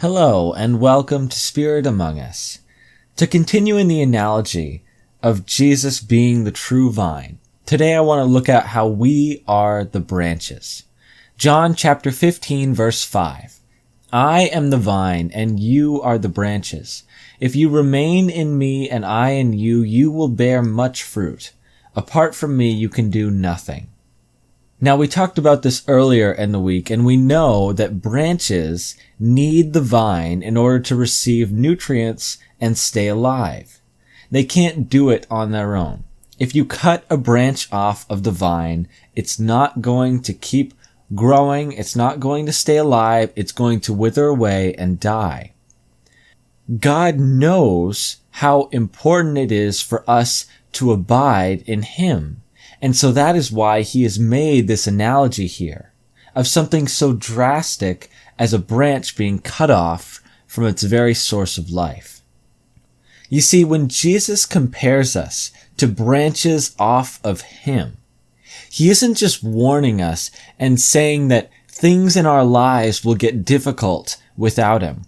Hello, and welcome to Spirit Among Us. To continue in the analogy of Jesus being the true vine, today I want to look at how we are the branches. John chapter 15, verse 5. I am the vine, and you are the branches. If you remain in me and I in you, you will bear much fruit. Apart from me, you can do nothing. Now, we talked about this earlier in the week, and we know that branches need the vine in order to receive nutrients and stay alive. They can't do it on their own. If you cut a branch off of the vine, it's not going to keep growing, it's not going to stay alive, it's going to wither away and die. God knows how important it is for us to abide in Him. And so that is why He has made this analogy here of something so drastic as a branch being cut off from its very source of life. You see, when Jesus compares us to branches off of Him, He isn't just warning us and saying that things in our lives will get difficult without Him.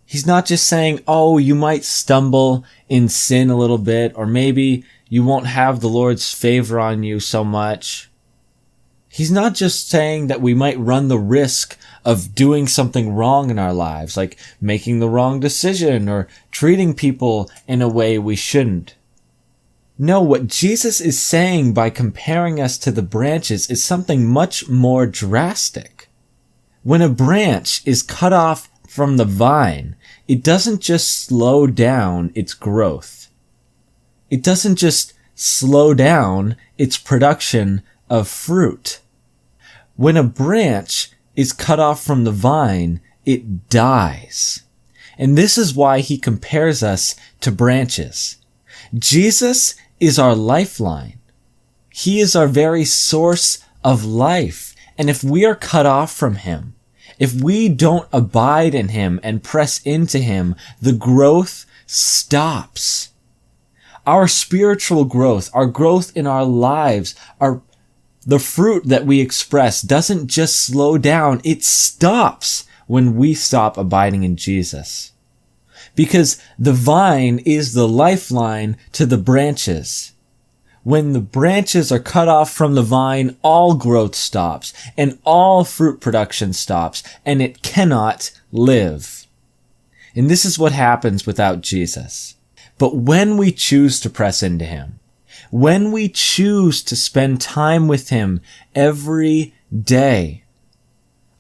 He's not just saying, oh, you might stumble in sin a little bit, or maybe you won't have the Lord's favor on you so much. He's not just saying that we might run the risk of doing something wrong in our lives, like making the wrong decision or treating people in a way we shouldn't. No, what Jesus is saying by comparing us to the branches is something much more drastic. When a branch is cut off from the vine, it doesn't just slow down its growth. It doesn't just slow down its production of fruit. When a branch is cut off from the vine, it dies. And this is why He compares us to branches. Jesus is our lifeline. He is our very source of life. And if we are cut off from Him, if we don't abide in Him and press into Him, the growth stops. Our spiritual growth, our growth in our lives, the fruit that we express doesn't just slow down, it stops when we stop abiding in Jesus. Because the vine is the lifeline to the branches. When the branches are cut off from the vine, all growth stops, and all fruit production stops, and it cannot live. And this is what happens without Jesus. But when we choose to press into Him, when we choose to spend time with Him every day,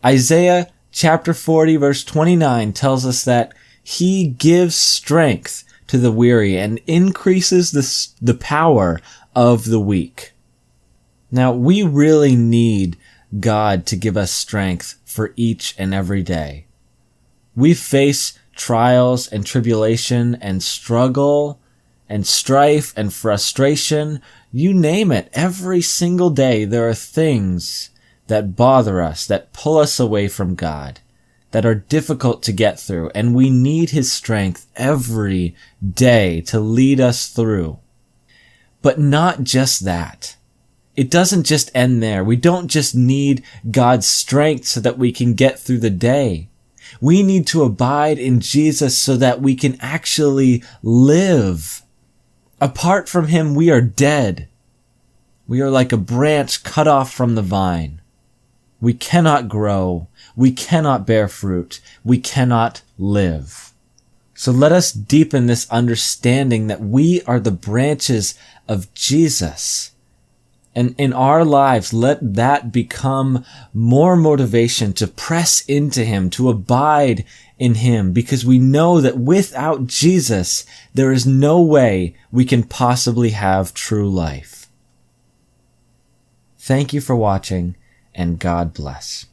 Isaiah chapter 40 verse 29 tells us that He gives strength to the weary and increases the power of the weak. Now, we really need God to give us strength for each and every day. We face trials and tribulation and struggle and strife and frustration, you name it. Every single day there are things that bother us, that pull us away from God, that are difficult to get through, and we need His strength every day to lead us through. But not just that. It doesn't just end there. We don't just need God's strength so that we can get through the day. We need to abide in Jesus so that we can actually live. Apart from Him, we are dead. We are like a branch cut off from the vine. We cannot grow. We cannot bear fruit. We cannot live. So let us deepen this understanding that we are the branches of Jesus. And in our lives, let that become more motivation to press into Him, to abide in Him, because we know that without Jesus, there is no way we can possibly have true life. Thank you for watching, and God bless.